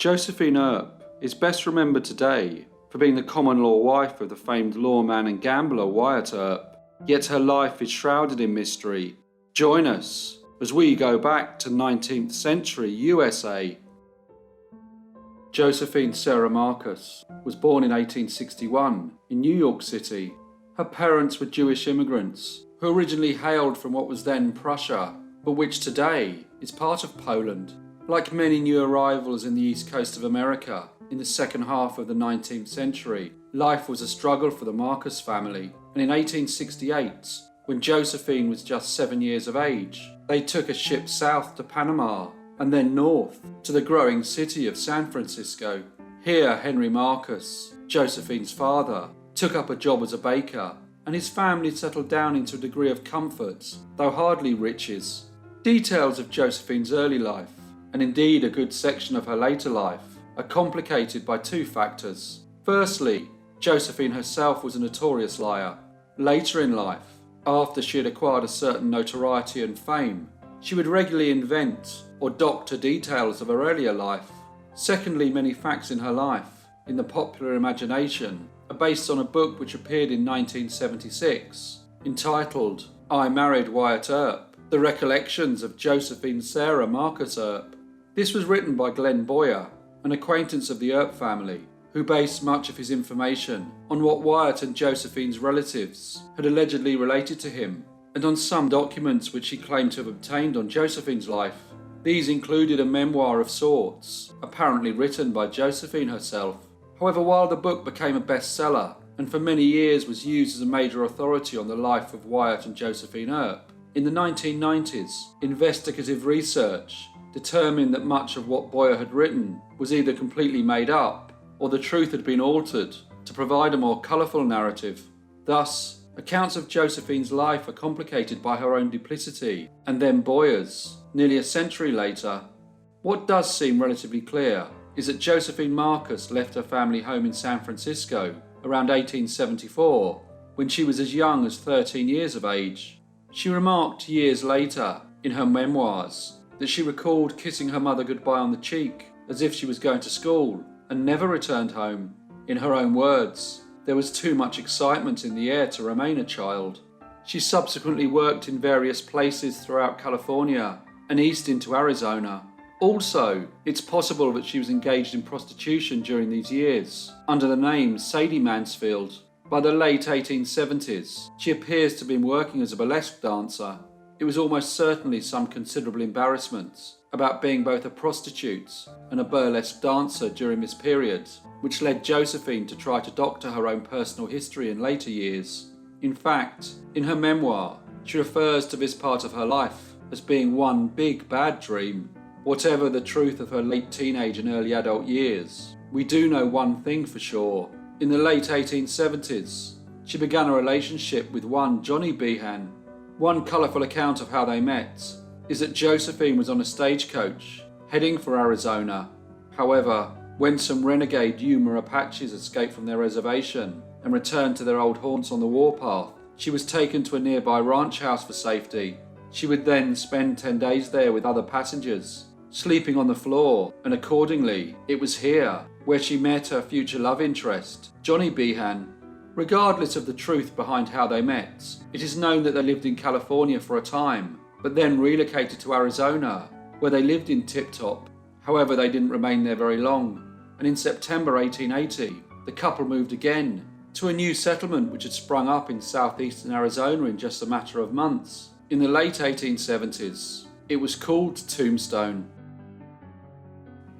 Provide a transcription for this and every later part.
Josephine Earp is best remembered today for being the common-law wife of the famed lawman and gambler Wyatt Earp, yet her life is shrouded in mystery. Join us as we go back to 19th century USA. Josephine Sarah Marcus was born in 1861 in New York City. Her parents were Jewish immigrants who originally hailed from what was then Prussia, but which today is part of Poland. Like many new arrivals in the east coast of America in the second half of the 19th century, life was a struggle for the Marcus family, and in 1868, when Josephine was just 7 years of age, they took a ship south to Panama and then north to the growing city of San Francisco. Here, Henry Marcus, Josephine's father, took up a job as a baker, and his family settled down into a degree of comfort, though hardly riches. Details of Josephine's early life, and indeed a good section of her later life, are complicated by two factors. Firstly, Josephine herself was a notorious liar. Later in life, after she had acquired a certain notoriety and fame, she would regularly invent or doctor details of her earlier life. Secondly, many facts in her life, in the popular imagination, are based on a book which appeared in 1976, entitled I Married Wyatt Earp, The Recollections of Josephine Sarah Marcus Earp. This was written by Glenn Boyer, an acquaintance of the Earp family, who based much of his information on what Wyatt and Josephine's relatives had allegedly related to him, and on some documents which he claimed to have obtained on Josephine's life. These included a memoir of sorts, apparently written by Josephine herself. However, while the book became a bestseller, and for many years was used as a major authority on the life of Wyatt and Josephine Earp, in the 1990s, investigative research determined that much of what Boyer had written was either completely made up or the truth had been altered to provide a more colourful narrative. Thus, accounts of Josephine's life are complicated by her own duplicity and then Boyer's, nearly a century later. What does seem relatively clear is that Josephine Marcus left her family home in San Francisco around 1874 when she was as young as 13 years of age. She remarked years later in her memoirs that she recalled kissing her mother goodbye on the cheek as if she was going to school and never returned home. In her own words, there was too much excitement in the air to remain a child. She subsequently worked in various places throughout California and east into Arizona. Also, it's possible that she was engaged in prostitution during these years under the name Sadie Mansfield. By the late 1870s, she appears to have been working as a burlesque dancer. It was almost certainly some considerable embarrassment about being both a prostitute and a burlesque dancer during this period, which led Josephine to try to doctor her own personal history in later years. In fact, in her memoir, she refers to this part of her life as being one big bad dream. Whatever the truth of her late teenage and early adult years, we do know one thing for sure. In the late 1870s, she began a relationship with one Johnny Behan. One colourful account of how they met is that Josephine was on a stagecoach heading for Arizona. However, when some renegade Yuma Apaches escaped from their reservation and returned to their old haunts on the warpath, she was taken to a nearby ranch house for safety. She would then spend 10 days there with other passengers, sleeping on the floor, and accordingly, it was here where she met her future love interest, Johnny Behan. Regardless of the truth behind how they met, it is known that they lived in California for a time, but then relocated to Arizona, where they lived in tip-top. However, they didn't remain there very long, and in September 1880, the couple moved again to a new settlement which had sprung up in southeastern Arizona in just a matter of months. In the late 1870s, it was called Tombstone.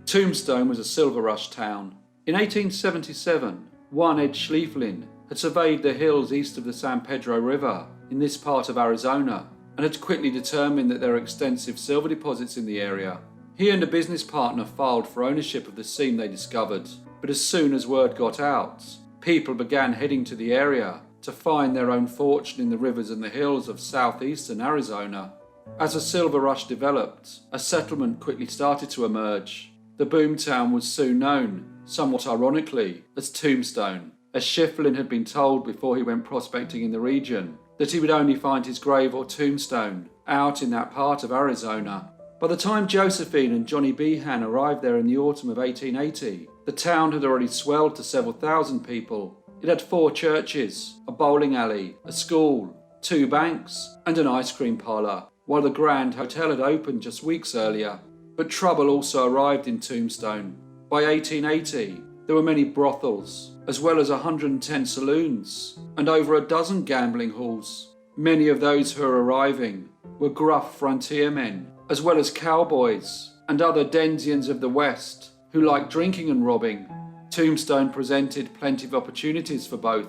Tombstone was a silver rush town. In 1877, one Ed Schlieflin had surveyed the hills east of the San Pedro River in this part of Arizona and had quickly determined that there were extensive silver deposits in the area. He and a business partner filed for ownership of the seam they discovered, but as soon as word got out, people began heading to the area to find their own fortune in the rivers and the hills of southeastern Arizona. As the silver rush developed, a settlement quickly started to emerge. The boomtown was soon known, somewhat ironically, as Tombstone, as Schlieflin had been told before he went prospecting in the region that he would only find his grave or tombstone out in that part of Arizona. By the time Josephine and Johnny Behan arrived there in the autumn of 1880, the town had already swelled to several thousand people. It had 4 churches, a bowling alley, a school, 2 banks, and an ice cream parlour, while the Grand Hotel had opened just weeks earlier. But trouble also arrived in Tombstone. By 1880, there were many brothels, as well as 110 saloons, and over a dozen gambling halls. Many of those who were arriving were gruff frontiermen, as well as cowboys and other denizens of the West who liked drinking and robbing. Tombstone presented plenty of opportunities for both.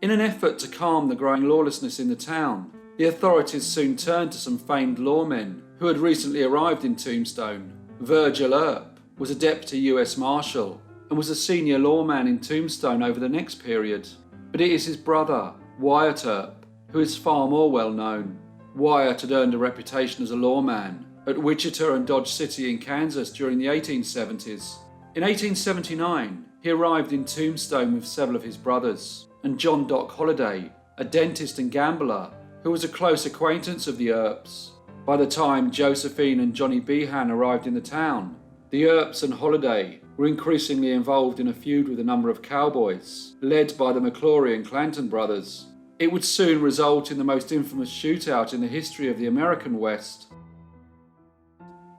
In an effort to calm the growing lawlessness in the town, the authorities soon turned to some famed lawmen who had recently arrived in Tombstone. Virgil Earp was a deputy US Marshal and was a senior lawman in Tombstone over the next period. But it is his brother, Wyatt Earp, who is far more well known. Wyatt had earned a reputation as a lawman at Wichita and Dodge City in Kansas during the 1870s. In 1879, he arrived in Tombstone with several of his brothers, and John Doc Holliday, a dentist and gambler who was a close acquaintance of the Earps. By the time Josephine and Johnny Behan arrived in the town, the Earps and Holliday were increasingly involved in a feud with a number of cowboys, led by the McClory and Clanton brothers. It would soon result in the most infamous shootout in the history of the American West.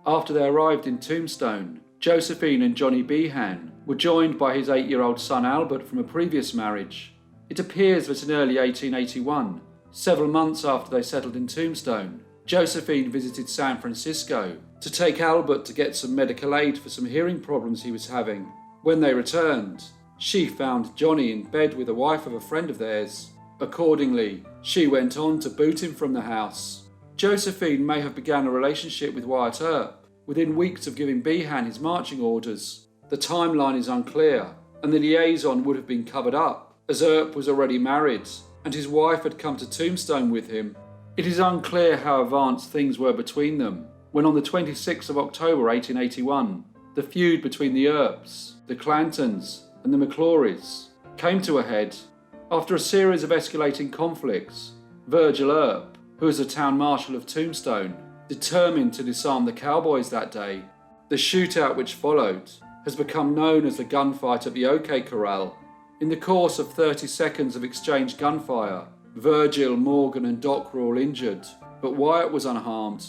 After they arrived in Tombstone, Josephine and Johnny Behan were joined by his 8-year-old son Albert from a previous marriage. It appears that in early 1881, several months after they settled in Tombstone, Josephine visited San Francisco to take Albert to get some medical aid for some hearing problems he was having. When they returned, she found Johnny in bed with the wife of a friend of theirs. Accordingly, she went on to boot him from the house. Josephine may have begun a relationship with Wyatt Earp within weeks of giving Behan his marching orders. The timeline is unclear, and the liaison would have been covered up, as Earp was already married, and his wife had come to Tombstone with him. It is unclear how advanced things were between them, when on the 26th of October 1881, the feud between the Earps, the Clantons, and the McClorys came to a head. After a series of escalating conflicts, Virgil Earp, who was the town marshal of Tombstone, determined to disarm the cowboys that day. The shootout which followed has become known as the gunfight at the OK Corral. In the course of 30 seconds of exchanged gunfire, Virgil, Morgan and Doc were all injured, but Wyatt was unharmed.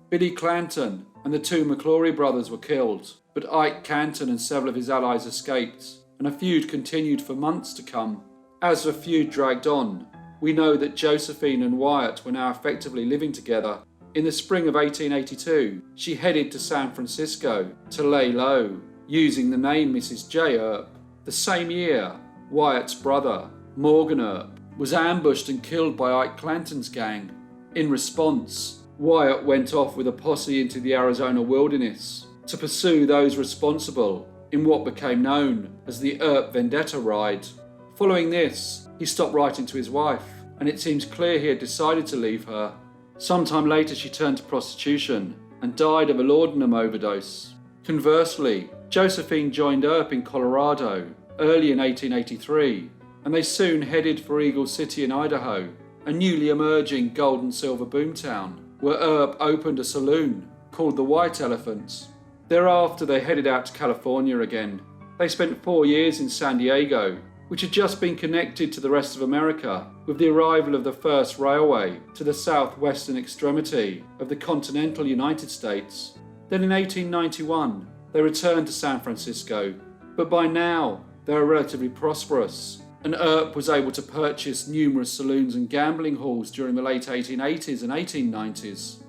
Billy Clanton and the 2 McClory brothers were killed, but Ike Canton and several of his allies escaped, and a feud continued for months to come. As the feud dragged on, we know that Josephine and Wyatt were now effectively living together. In the spring of 1882, she headed to San Francisco to lay low, using the name Mrs. J. Earp. The same year, Wyatt's brother, Morgan Earp, was ambushed and killed by Ike Clanton's gang. In response, Wyatt went off with a posse into the Arizona wilderness to pursue those responsible in what became known as the Earp Vendetta Ride. Following this, he stopped writing to his wife, and it seems clear he had decided to leave her. Sometime later she turned to prostitution and died of a laudanum overdose. Conversely, Josephine joined Earp in Colorado early in 1883, and they soon headed for Eagle City in Idaho, a newly emerging gold and silver boomtown, where Earp opened a saloon called the White Elephant. Thereafter they headed out to California again. They spent 4 years in San Diego, which had just been connected to the rest of America with the arrival of the first railway to the southwestern extremity of the continental United States. Then in 1891, they returned to San Francisco, but by now they were relatively prosperous, and Earp was able to purchase numerous saloons and gambling halls during the late 1880s and 1890s.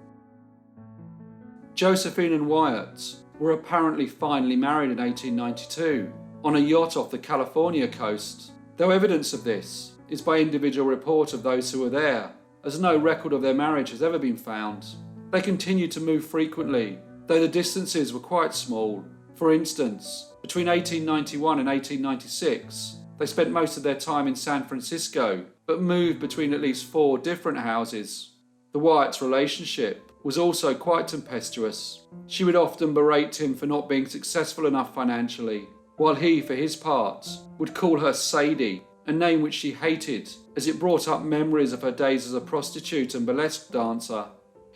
Josephine and Wyatt were apparently finally married in 1892, on a yacht off the California coast, though evidence of this is by individual report of those who were there, as no record of their marriage has ever been found. They continued to move frequently, though the distances were quite small. For instance, between 1891 and 1896, they spent most of their time in San Francisco, but moved between at least 4 different houses. The Wyatts' relationship was also quite tempestuous. She would often berate him for not being successful enough financially, while he, for his part, would call her Sadie, a name which she hated, as it brought up memories of her days as a prostitute and burlesque dancer.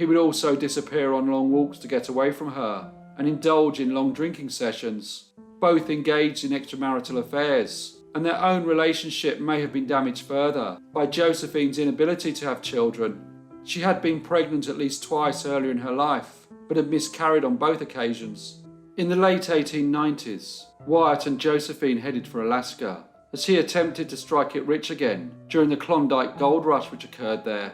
He would also disappear on long walks to get away from her and indulge in long drinking sessions. Both engaged in extramarital affairs, and their own relationship may have been damaged further by Josephine's inability to have children. She had been pregnant at least twice earlier in her life, but had miscarried on both occasions. In the late 1890s, Wyatt and Josephine headed for Alaska, as he attempted to strike it rich again during the Klondike gold rush which occurred there.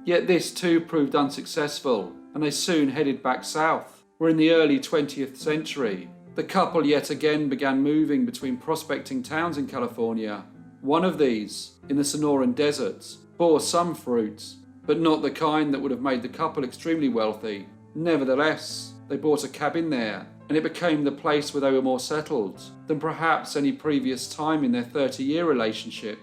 Yet this too proved unsuccessful, and they soon headed back south, where in the early 20th century, the couple yet again began moving between prospecting towns in California. One of these, in the Sonoran deserts, bore some fruit, but not the kind that would have made the couple extremely wealthy. Nevertheless, they bought a cabin there, and it became the place where they were more settled than perhaps any previous time in their 30-year relationship.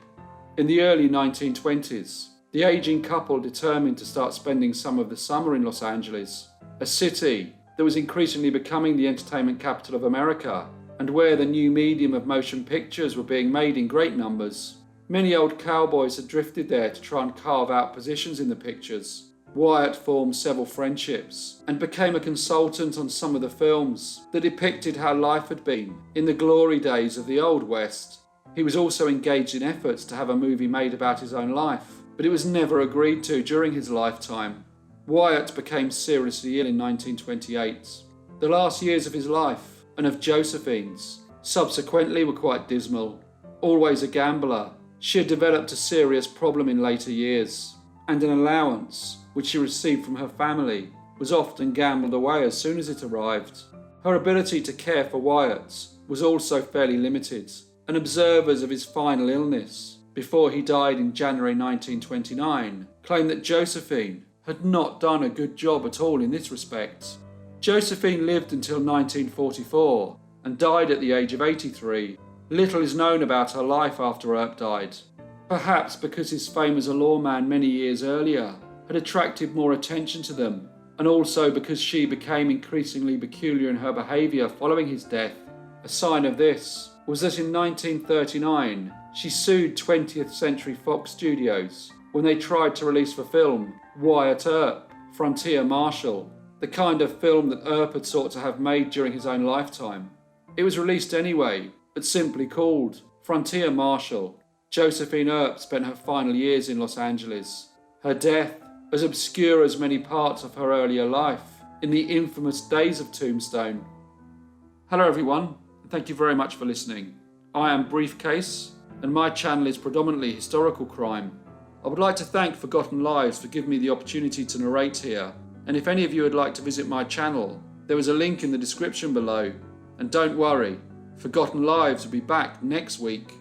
In the early 1920s, the aging couple determined to start spending some of the summer in Los Angeles, a city that was increasingly becoming the entertainment capital of America, and where the new medium of motion pictures were being made in great numbers. Many old cowboys had drifted there to try and carve out positions in the pictures. Wyatt formed several friendships and became a consultant on some of the films that depicted how life had been in the glory days of the Old West. He was also engaged in efforts to have a movie made about his own life, but it was never agreed to during his lifetime. Wyatt became seriously ill in 1928. The last years of his life, and of Josephine's, subsequently were quite dismal. Always a gambler, she had developed a serious problem in later years, and an allowance, which she received from her family, was often gambled away as soon as it arrived. Her ability to care for Wyatt was also fairly limited, and observers of his final illness, before he died in January 1929, claimed that Josephine had not done a good job at all in this respect. Josephine lived until 1944 and died at the age of 83. Little is known about her life after Earp died, perhaps because his fame as a lawman many years earlier had attracted more attention to them, and also because she became increasingly peculiar in her behaviour following his death. A sign of this was that in 1939 she sued 20th Century Fox Studios when they tried to release the film Wyatt Earp, Frontier Marshal, the kind of film that Earp had sought to have made during his own lifetime. It was released anyway, but simply called Frontier Marshal. Josephine Earp spent her final years in Los Angeles. Her death, as obscure as many parts of her earlier life, in the infamous days of Tombstone. Hello everyone, and thank you very much for listening. I am Briefcase, and my channel is predominantly historical crime. I would like to thank Forgotten Lives for giving me the opportunity to narrate here, and if any of you would like to visit my channel, there is a link in the description below. And don't worry, Forgotten Lives will be back next week.